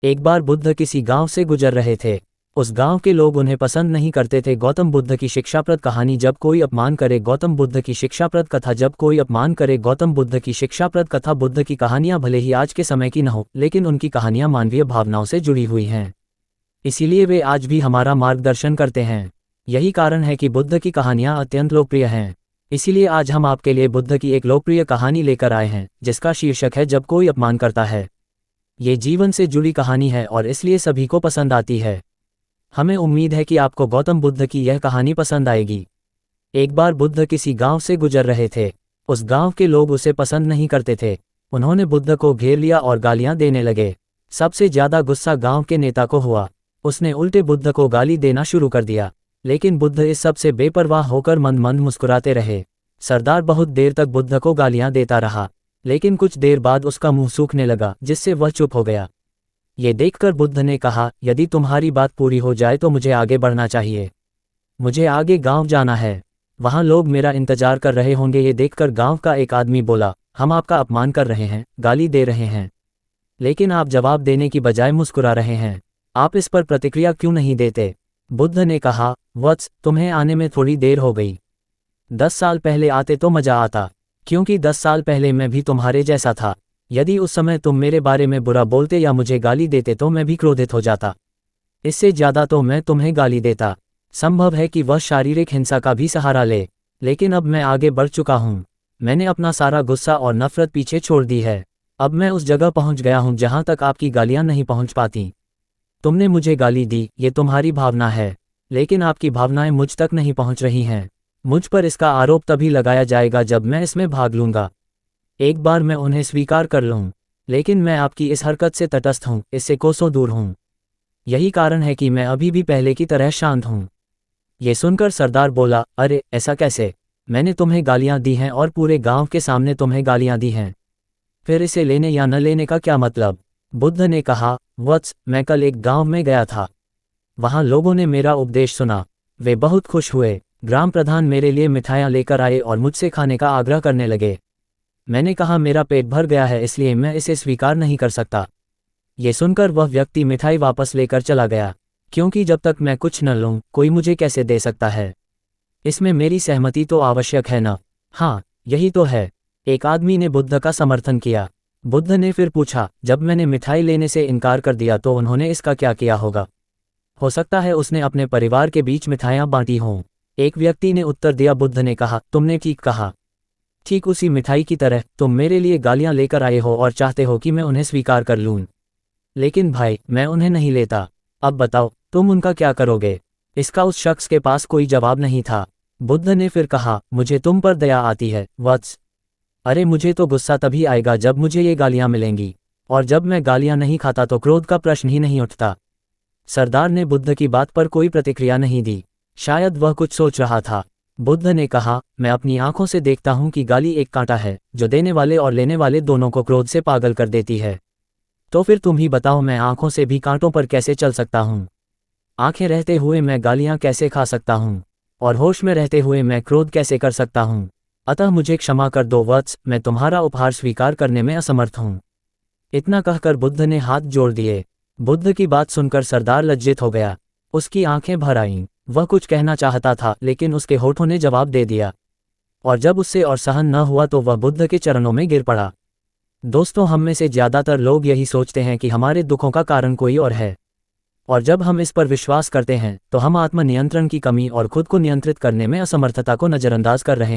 एक बार बुद्ध किसी गांव से गुजर रहे थे। उस गांव के लोग उन्हें पसंद नहीं करते थे। गौतम बुद्ध की शिक्षाप्रद कहानी जब कोई अपमान करे, गौतम बुद्ध की शिक्षाप्रद कथा जब कोई अपमान करे, गौतम बुद्ध की शिक्षाप्रद कथा। बुद्ध की कहानियां भले ही आज के समय की न हो, लेकिन उनकी कहानियां मानवीय भावनाओं से जुड़ी हुई हैं। इसीलिए वे आज भी हमारा मार्गदर्शन करते हैं। यही कारण है कि बुद्ध की कहानियां अत्यंत लोकप्रिय हैं। इसीलिए आज हम आपके लिए बुद्ध की एक लोकप्रिय कहानी लेकर आए हैं, जिसका शीर्षक है जब कोई अपमान करता है। ये जीवन से जुड़ी कहानी है और इसलिए सभी को पसंद आती है। हमें उम्मीद है कि आपको गौतम बुद्ध की यह कहानी पसंद आएगी। एक बार बुद्ध किसी गांव से गुजर रहे थे। उस गांव के लोग उसे पसंद नहीं करते थे। उन्होंने बुद्ध को घेर लिया और गालियां देने लगे। सबसे ज्यादा गुस्सा गांव के नेता को हुआ। उसने उल्टे बुद्ध को गाली देना शुरू कर दिया, लेकिन बुद्ध इस सब से बेपरवाह होकर मंद मंद मुस्कुराते रहे। सरदार बहुत देर तक बुद्ध को गालियां देता रहा, लेकिन कुछ देर बाद उसका मुंह सूखने लगा, जिससे वह चुप हो गया। ये देखकर बुद्ध ने कहा, यदि तुम्हारी बात पूरी हो जाए तो मुझे आगे बढ़ना चाहिए। मुझे आगे गांव जाना है, वहां लोग मेरा इंतजार कर रहे होंगे। ये देखकर गांव का एक आदमी बोला, हम आपका अपमान कर रहे हैं, गाली दे रहे हैं, लेकिन आप जवाब देने की बजाय मुस्कुरा रहे हैं। आप इस पर प्रतिक्रिया क्यों नहीं देते? बुद्ध ने कहा, वत्स, तुम्हें आने में थोड़ी देर हो गई। 10 साल पहले आते तो मजा आता, क्योंकि 10 साल पहले मैं भी तुम्हारे जैसा था। यदि उस समय तुम मेरे बारे में बुरा बोलते या मुझे गाली देते तो मैं भी क्रोधित हो जाता। इससे ज्यादा तो मैं तुम्हें गाली देता। संभव है कि वह शारीरिक हिंसा का भी सहारा ले, लेकिन अब मैं आगे बढ़ चुका हूँ। मैंने अपना सारा गुस्सा और नफरत पीछे छोड़ दी है। अब मैं उस जगह पहुँच गया हूँ जहाँ तक आपकी गालियाँ नहीं पहुँच पाती। तुमने मुझे गाली दी, ये तुम्हारी भावना है, लेकिन आपकी भावनाएं मुझ तक नहीं पहुँच रही हैं। मुझ पर इसका आरोप तभी लगाया जाएगा जब मैं इसमें भाग लूँगा। एक बार मैं उन्हें स्वीकार कर लूँ, लेकिन मैं आपकी इस हरकत से तटस्थ हूँ, इससे कोसों दूर हूँ। यही कारण है कि मैं अभी भी पहले की तरह शांत हूँ। ये सुनकर सरदार बोला, अरे ऐसा कैसे? मैंने तुम्हें गालियाँ दी हैं और पूरे गांव के सामने तुम्हें गालियाँ दी हैं, फिर इसे लेने या न लेने का क्या मतलब? बुद्ध ने कहा, वत्स, मैं कल एक गांव में गया था। वहां लोगों ने मेरा उपदेश सुना। वे बहुत खुश हुए। ग्राम प्रधान मेरे लिए मिठाइयाँ लेकर आए और मुझसे खाने का आग्रह करने लगे। मैंने कहा, मेरा पेट भर गया है, इसलिए मैं इसे स्वीकार नहीं कर सकता। ये सुनकर वह व्यक्ति मिठाई वापस लेकर चला गया, क्योंकि जब तक मैं कुछ न लूँ, कोई मुझे कैसे दे सकता है? इसमें मेरी सहमति तो आवश्यक है न? हाँ, यही तो है। एक आदमी ने बुद्ध का समर्थन किया। बुद्ध ने फिर पूछा, जब मैंने मिठाई लेने से इनकार कर दिया तो उन्होंने इसका क्या किया होगा? हो सकता है उसने अपने परिवार के बीच मिठाइयाँ बांटी हों। एक व्यक्ति ने उत्तर दिया। बुद्ध ने कहा, तुमने ठीक कहा। ठीक उसी मिठाई की तरह तुम मेरे लिए गालियां लेकर आए हो और चाहते हो कि मैं उन्हें स्वीकार कर लूं। लेकिन भाई, मैं उन्हें नहीं लेता। अब बताओ, तुम उनका क्या करोगे? इसका उस शख्स के पास कोई जवाब नहीं था। बुद्ध ने फिर कहा, मुझे तुम पर दया आती है, वत्स। अरे मुझे तो गुस्सा तभी आएगा जब मुझे ये गालियां मिलेंगी, और जब मैं गालियां नहीं खाता तो क्रोध का प्रश्न ही नहीं उठता। सरदार ने बुद्ध की बात पर कोई प्रतिक्रिया नहीं दी। शायद वह कुछ सोच रहा था। बुद्ध ने कहा, मैं अपनी आंखों से देखता हूं कि गाली एक कांटा है जो देने वाले और लेने वाले दोनों को क्रोध से पागल कर देती है। तो फिर तुम ही बताओ, मैं आंखों से भी कांटों पर कैसे चल सकता हूं? आंखें रहते हुए मैं गालियां कैसे खा सकता हूं? और होश में रहते हुए मैं क्रोध कैसे कर सकता हूं? अतः मुझे क्षमा कर दो वत्स, मैं तुम्हारा उपहार स्वीकार करने में असमर्थ हूँ। इतना कहकर बुद्ध ने हाथ जोड़ दिए। बुद्ध की बात सुनकर सरदार लज्जित हो गया। उसकी आंखें भर आईं। वह कुछ कहना चाहता था, लेकिन उसके होठों ने जवाब दे दिया, और जब उससे और सहन न हुआ तो वह बुद्ध के चरणों में गिर पड़ा। दोस्तों, हम में से ज्यादातर लोग यही सोचते हैं कि हमारे दुखों का कारण कोई और है, और जब हम इस पर विश्वास करते हैं तो हम आत्मनियंत्रण की कमी और खुद को नियंत्रित करने में असमर्थता को नजरअंदाज कर रहे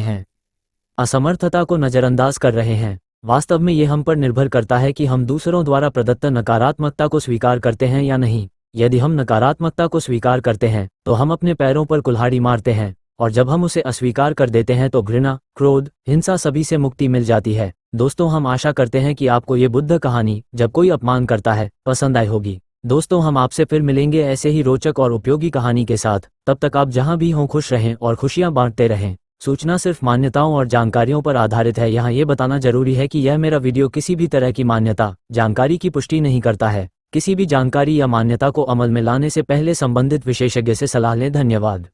हैं। वास्तव में ये हम पर निर्भर करता है कि हम दूसरों द्वारा प्रदत्त नकारात्मकता को स्वीकार करते हैं या नहीं। यदि हम नकारात्मकता को स्वीकार करते हैं तो हम अपने पैरों पर कुल्हाड़ी मारते हैं, और जब हम उसे अस्वीकार कर देते हैं तो घृणा, क्रोध, हिंसा सभी से मुक्ति मिल जाती है। दोस्तों, हम आशा करते हैं कि आपको ये बुद्ध कहानी जब कोई अपमान करता है पसंद आई होगी। दोस्तों, हम आपसे फिर मिलेंगे ऐसे ही रोचक और उपयोगी कहानी के साथ। तब तक आप जहां भी हों खुश रहें और खुशियां बांटते रहें। सूचना सिर्फ मान्यताओं और जानकारियों पर आधारित है। यहाँ ये बताना जरूरी है कि यह मेरा वीडियो किसी भी तरह की मान्यता, जानकारी की पुष्टि नहीं करता है। किसी भी जानकारी या मान्यता को अमल में लाने से पहले संबंधित विशेषज्ञ से सलाह लें। धन्यवाद।